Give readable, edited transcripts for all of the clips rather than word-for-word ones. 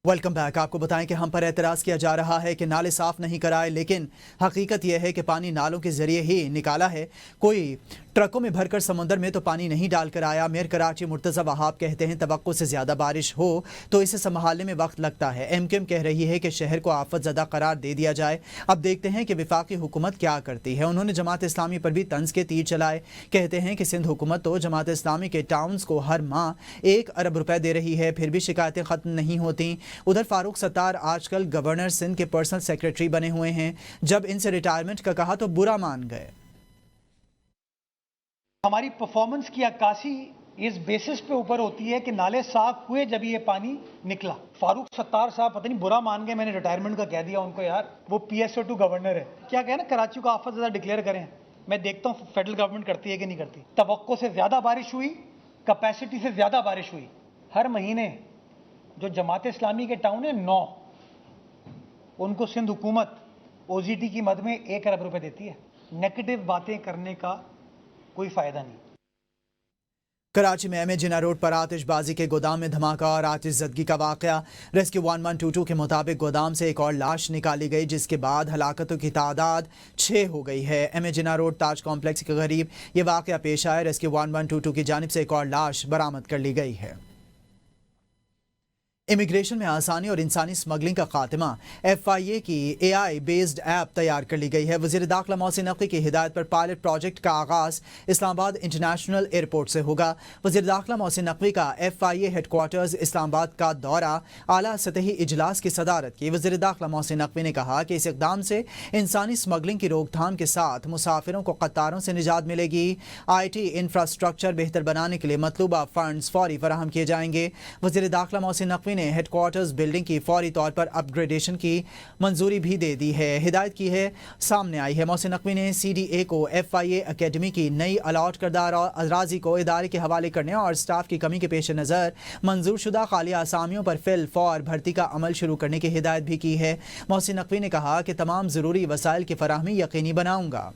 Welcome back. आपको बताएं कि हम पर एतराज़ किया जा रहा है कि नाले साफ़ नहीं कराए, लेकिन हकीकत यह है कि पानी नालों के ज़रिए ही निकाला है। कोई ट्रकों में भरकर समुंदर में तो पानी नहीं डालकर आया। मेयर कराची मुर्तज़ा वहाब कहते हैं तवक्को से ज़्यादा बारिश हो तो इसे संभालने में वक्त लगता है। एमकेएम कह रही है कि शहर को आफत ज़दा करार दे दिया जाए। अब देखते हैं कि वफाकी हुकूमत क्या करती है। उन्होंने जमात इस्लामी पर भी तंज के तीर चलाए। कहते हैं कि सिंध हुकूमत तो जमात इस्लामी के टाउन्स को हर माह 1 अरब रुपए दे रही है, फिर भी शिकायतें ख़त्म नहीं होती। उधर फारूक सत्तार आजकल गवर्नर सिंध के पर्सनल सेक्रेटरी बने हुए हैं। जब इनसे रिटायरमेंट का कहा तो बुरा मान गए। हमारी परफॉर्मेंस की अक्कासी इस बेसिस पे ऊपर होती है कि नाले साफ हुए जब ये पानी निकला। फारूक सत्तार साहब पता नहीं बुरा मान गए, मैंने रिटायरमेंट का कह दिया उनको। यार वो PSO2 गवर्नर है, क्या कहे ना कराची को आफत ज़्यादा डिक्लेयर करें। मैं देखता हूँ फेडरल गवर्नमेंट करती है कि नहीं करती। तवक्को से ज़्यादा बारिश हुई, कैपेसिटी से ज़्यादा बारिश हुई। हर महीने जो जमात इस्लामी के टाउन है 9, उनको सिंध हुकूमत OZT की मद में 1 अरब रुपए देती है। नेगेटिव बातें करने का कोई फायदा नहीं। कराची में MA जिना रोड पर आतिशबाजी के गोदाम में धमाका और आतिशज़दगी का वाक़या। रेस्क्यू 1122 के मुताबिक गोदाम से एक और लाश निकाली गई, जिसके बाद हलाकतों की तादाद 6 हो गई है। MA जिना रोड ताज कॉम्प्लेक्स के करीब ये वाक़या पेश आया। रेस्क्यू 1122 की जानिब से एक और लाश बरामद कर ली गई है। इमिग्रेशन में आसानी और इंसानी स्मगलिंग का खात्मा। FIA की AI बेस्ड ऐप तैयार कर ली गई है। वज़ीर दाखिला मोहसिन नकवी की हिदायत पर पायलट प्रोजेक्ट का आगाज़ इस्लामाबाद इंटरनेशनल एयरपोर्ट से होगा। वज़ीर दाखिला मोहसिन नकवी का FIA हेडक्वार्टर्स इस्लामाबाद का दौरा आला सतही इजलास की सदारत की। वज़ीर दाखिला मोहसिन नकवी ने कहा कि इस इक़दाम से इंसानी स्मगलिंग की रोकथाम के साथ मुसाफिरों को कतारों से निजात मिलेगी। IT इंफ्रास्ट्रक्चर बेहतर बनाने के लिए मतलूबा फंड्स फौरी फराहम किए जाएंगे। वज़ीर दाखिला मोहसिन नकवी ने हेडक्वार्टर्स बिल्डिंग की फौरी तौर पर अपग्रेडेशन की मंजूरी भी दे दी है। हिदायत की है सामने आई है। मोहसिन नकवी ने CDA को FIA एकेडमी की नई अलॉट करदा अराजी को इदारे के हवाले करने और स्टाफ की कमी के पेश नज़र मंजूर शुदा खाली आसामियों पर फिल फौर भर्ती का अमल शुरू करने की हिदायत भी की है। मोहसिन नकवी ने कहा कि तमाम ज़रूरी वसाइल की फराहमी यकीनी बनाऊंगा।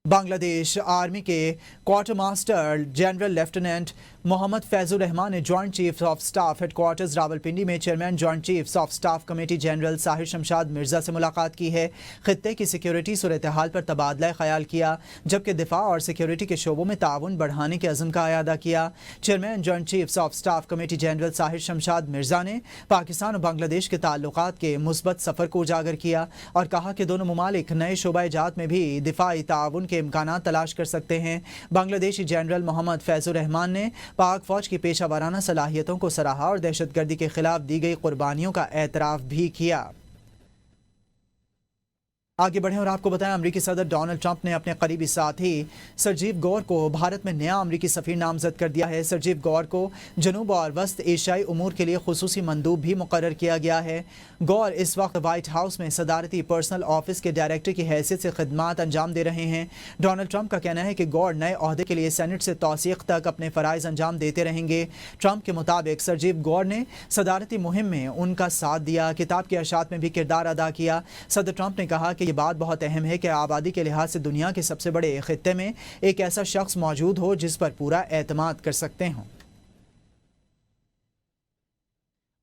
बांग्लादेश आर्मी के quarter master general lieutenant Mohammad Faizur Rahman ने joint chief of staff headquarters Rawalpindi में chairman joint chief of staff committee general Sahir Shamshad Mirza से मुलाकात की है। खित्ते की सिक्योरिटी सूरत हाल पर तबादला ख्याल किया, जबकि दिफा और सिक्योरिटी के शोबों में ताउन बढ़ाने के अज़म का अयादा किया। Chairman joint chief of staff committee general Sahir Shamshad Mirza ने पाकिस्तान और बांग्लादेश के ताल्लुकात के मुस्बत सफ़र को उजागर किया और कहा कि दोनों ममालिक नए शोबा इजात में भी दिफाई ताउन के इम्कानात तलाश कर सकते हैं। बांग्लादेशी जनरल मोहम्मद फैजुर रहमान ने पाक फौज की पेशा वाराना सलाहियतों को सराहा और दहशतगर्दी के खिलाफ दी गई कुर्बानियों का एतराफ़ भी किया। आगे बढ़ें और आपको बताएं, अमरीकी सदर डोनाल्ड ट्रंप ने अपने करीबी साथी सरजीव गौर को भारत में नया अमरीकी सफ़ीर नामजद कर दिया है। सरजीव गौर को जनूब और वस्त एशियाई उमूर के लिए खुसूसी मंदूब भी मुकर्रर किया गया है। गौर इस वक्त वाइट हाउस में सदारती पर्सनल ऑफिस के डायरेक्टर की हैसियत से खिदमात अंजाम दे रहे हैं। डोनाल्ड ट्रंप का कहना है कि गौर नए ओहदे के लिए सेनेट से तौसीक तक अपने फ़राइज़ अंजाम देते रहेंगे। ट्रंप के मुताबिक सरजीव गौर ने सदारती मुहिम में उनका साथ दिया, किताब की अशात में भी किरदार अदा किया। सदर ट्रंप ने कहा कि ये बात बहुत अहम है कि आबादी के लिहाज से दुनिया के सबसे बड़े खित्ते में एक ऐसा शख्स मौजूद हो जिस पर पूरा एतमाद कर सकते हों।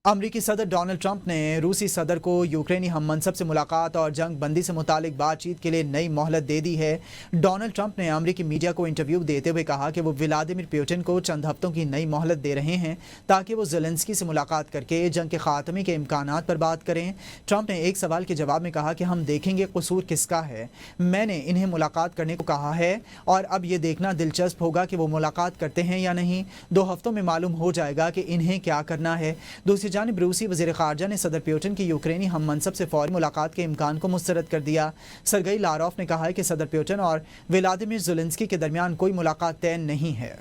अमरीकी सदर डोनाल्ड ट्रंप ने रूसी सदर को यूक्रेनी हम मनसब से मुलाकात और जंग बंदी से मुतालिक बातचीत के लिए नई मोहलत दे दी है। डोनाल्ड ट्रंप ने अमरीकी मीडिया को इंटरव्यू देते हुए कहा कि वो व्लादिमीर पुतिन को चंद हफ्तों की नई मोहलत दे रहे हैं ताकि वो ज़ेलेंस्की से मुलाकात करके जंग के खात्मे के इम्कानात पर बात करें। ट्रंप ने एक सवाल के जवाब में कहा कि हम देखेंगे कसूर किसका है। मैंने इन्हें मुलाकात करने को कहा है और अब ये देखना दिलचस्प होगा कि वो मुलाकात करते हैं या नहीं। 2 हफ्तों में मालूम हो जाएगा कि इन्हें क्या करना है। दूसरी जानिब रूसी वज़ीर ख़ारजा ने सदर पुतिन की यूक्रेनी हम मनसब से फौरी मुलाकात के इम्कान को मुस्तरद कर दिया। सरगई लारोफ ने कहा है कि सदर पुतिन और व्लादिमीर ज़ेलेंस्की के दरमियान कोई मुलाकात तय नहीं है।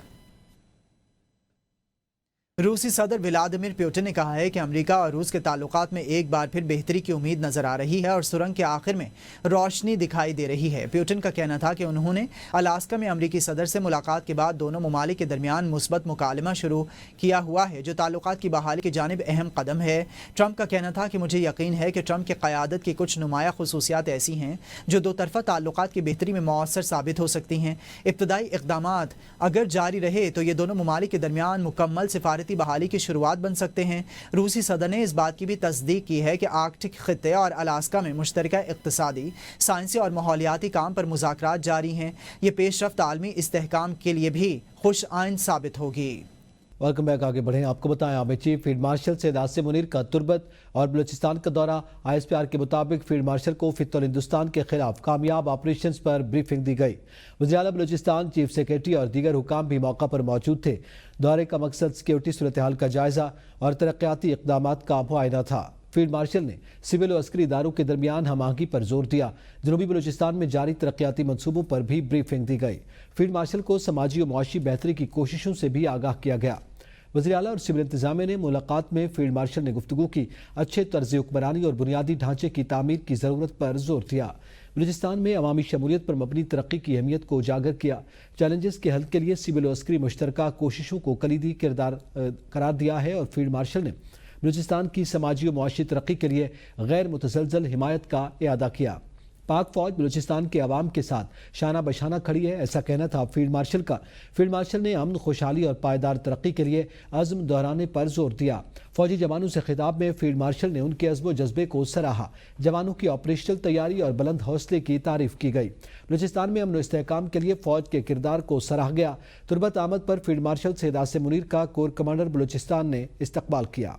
रूसी सदर व्लादिमीर पुतिन ने कहा है कि अमेरिका और रूस के ताल्लुकात में एक बार फिर बेहतरी की उम्मीद नजर आ रही है और सुरंग के आखिर में रोशनी दिखाई दे रही है। पुतिन का कहना था कि उन्होंने अलास्का में अमेरिकी सदर से मुलाकात के बाद दोनों ममालिक के दरमियान मुस्बत मुकालमा शुरू किया हुआ है, जो ताल्लुकात की बहाली की जानिब अहम कदम है। ट्रंप का कहना था कि मुझे यकीन है कि ट्रंप की क़यादत की कुछ नुमाया खसूसियात ऐसी हैं जो दो तरफ़ा ताल्लुकात की बेहतरी में मौसर साबित हो सकती हैं। इब्तदाई इक़दामात अगर जारी रहे तो ये दोनों ममालिक के दरमियान मुकम्मल सिफारती तिजारती बहाली की शुरुआत बन सकते हैं। रूसी सदर ने इस बात की भी तस्दीक की है कि आर्कटिक खित्ते और अलास्का में मुश्तरका इक़्तिसादी, साइंसी और माहौलियाती काम पर मुज़ाकरात जारी हैं। ये पेशरफ्त आलमी इस्तेहकाम के लिए भी खुश आइन साबित होगी। Welcome back. आगे बढ़ें। आपको बताएं, army chief field marshal Syed Asim Munir का तुर्बत और बलूचिस्तान का दौरा। ISPR के मुताबिक फील्ड मार्शल को फितौल हिंदुस्तान के खिलाफ कामयाब ऑपरेशन पर ब्रीफिंग दी गई। वज़ीर आला बलूचिस्तान, चीफ सेक्रेटरी और दीगर हुकाम भी मौका पर मौजूद थे। दौरे का मकसद सिक्योरिटी सूरत हाल का जायजा और तरक्याती इक़दामात का मुआयना था। फील्ड मार्शल ने सिविल और अस्करी इदारों के दरमियान हम आहंगी पर जोर दिया। जनूबी बलूचिस्तान में जारी तरक्याती मनसूबों पर भी ब्रीफिंग दी गई। फील्ड मार्शल को समाजी और मुआशी बेहतरी की कोशिशों से भी आगाह किया गया। वज़ीर आला और सिविल इंतजामिया ने मुलाकात में फील्ड मार्शल ने गुफ्तगू की अच्छे तर्ज हुक्मरानी और बुनियादी ढांचे की तामीर की ज़रूरत पर जोर दिया। बलूचिस्तान में अवामी शमूलियत पर मबनी तरक्की की अहमियत को उजागर किया। चैलेंजेस के हल के लिए सिविल और अस्करी मुश्तरका कोशिशों को कलीदी किरदार करार दिया है और फील्ड मार्शल ने बलूचिस्तान की समाजी और मुआशी तरक्की के लिए गैर मुतसलसल हिमायत का इआदा किया। पाक फौज बलूचिस्तान के अवाम के साथ शाना बशाना खड़ी है, ऐसा कहना था फील्ड मार्शल का। फील्ड मार्शल ने अमन, खुशहाली और पायदार तरक्की के लिए अज़्म दोहराने पर जोर दिया। फौजी जवानों से खिताब में फील्ड मार्शल ने उनके अज़्म व जज्बे को सराहा। जवानों की ऑपरेशनल तैयारी और बुलंद हौसले की तारीफ की गई। बलूचिस्तान में अमन व इस्तेहकाम के लिए फौज के किरदार को सराहा गया। तुर्बत आमद पर फील्ड मार्शल सैयद आसिम मुनीर का कोर कमांडर बलूचिस्तान ने इस्तकबाल किया।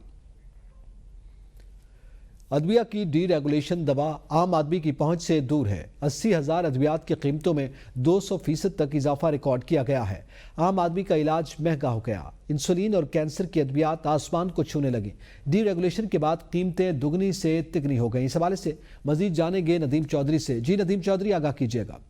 अदविया की डी रेगुलेशन दवा आम आदमी की पहुंच से दूर है। 80,000 अद्वियात की कीमतों में 200% तक इजाफा रिकॉर्ड किया गया है। आम आदमी का इलाज महंगा हो गया। इंसुलिन और कैंसर की अद्वियात आसमान को छूने लगी। डी रेगुलेशन के बाद कीमतें दुगनी से तिगनी हो गई। इस हवाले से मजीद जानेंगे नदीम चौधरी से। जी नदीम चौधरी, आगाह कीजिएगा।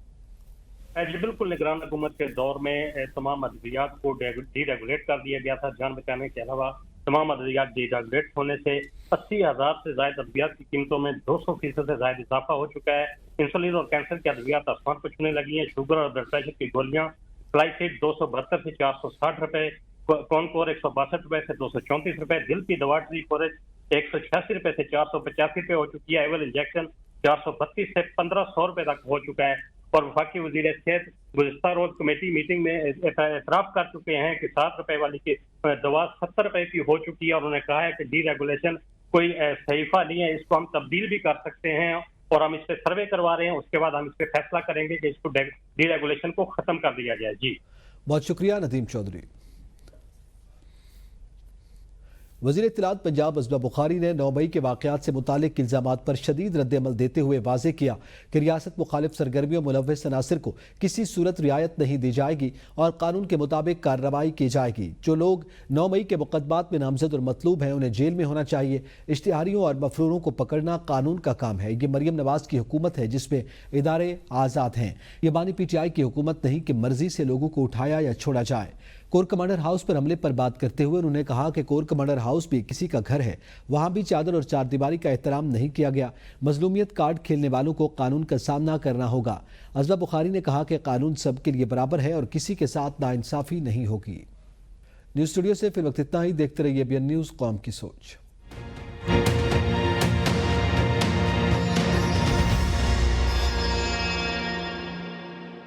बिल्कुल, निगरान हुकूमत के दौर में तमाम अद्वियात को डी रेगुलेट कर दिया गया था। जान बचाने के अलावा तमाम अद्वियात डी रेगुलेट होने से 80,000 से ज्यादा अद्वियात की कीमतों में 200% से ज्यादा इजाफा हो चुका है। इंसुलिन और कैंसर की अद्वियात आसमान को छूने लगी हैं। शुगर और ब्लड प्रेशर की गोलियां फ्लाइसिड 272 से 460 रुपए, कॉनकोर 162 रुपए से 234 रुपए, दिल की दवा ट्रीकोरेज 186 रुपए से 485 रुपए हो चुकी है। एवल इंजेक्शन 432 से 1500 रुपए तक हो चुका है। और वफाकी वजीर सेहत गुज़िश्ता रोज कमेटी मीटिंग में एतराफ़ कर चुके हैं कि 7 रुपए वाली की दवा 70 रुपए की हो चुकी है। और उन्होंने कहा है कि डी रेगुलेशन कोई सहीफा नहीं है, इसको हम तब्दील भी कर सकते हैं और हम इस पर सर्वे करवा रहे हैं। उसके बाद हम इस पर फैसला करेंगे कि इसको डी रेगुलेशन को खत्म कर दिया जाए। जी बहुत शुक्रिया नदीम चौधरी। वज़ीर इत्तलात पंजाब असबा बुखारी ने 9 मई के वाक़यात से मुतालिक इल्ज़ामात पर शदीद रद्द-ए-अमल देते हुए वाज़ेह किया कि रियासत मुखालिफ सरगर्मियों मुलव्वस अनासिर को किसी सूरत रियायत नहीं दी जाएगी और कानून के मुताबिक कार्रवाई की जाएगी। जो लोग 9 मई के मुकदमात में नामजद और मतलूब हैं उन्हें जेल में होना चाहिए। इश्तिहारियों और मफरूरों को पकड़ना कानून का काम है। ये मरियम नवाज की हुकूमत है जिसमें इदारे आज़ाद हैं। ये बानी PTI की हुकूमत नहीं कि मर्जी से लोगों को उठाया या छोड़ा जाए। कोर कमांडर हाउस पर हमले पर बात करते हुए उन्होंने कहा कि कोर कमांडर हाउस भी किसी का घर है, वहां भी चादर और चारदीवारी का एहतराम नहीं किया गया। मजलूमियत कार्ड खेलने वालों को कानून का सामना करना होगा। असबा बुखारी ने कहा कि कानून सबके लिए बराबर है और किसी के साथ नाइंसाफी नहीं होगी। न्यूज़ स्टूडियो से फिर वक्त इतना ही। देखते रहिए BN न्यूज़, कौम की सोच।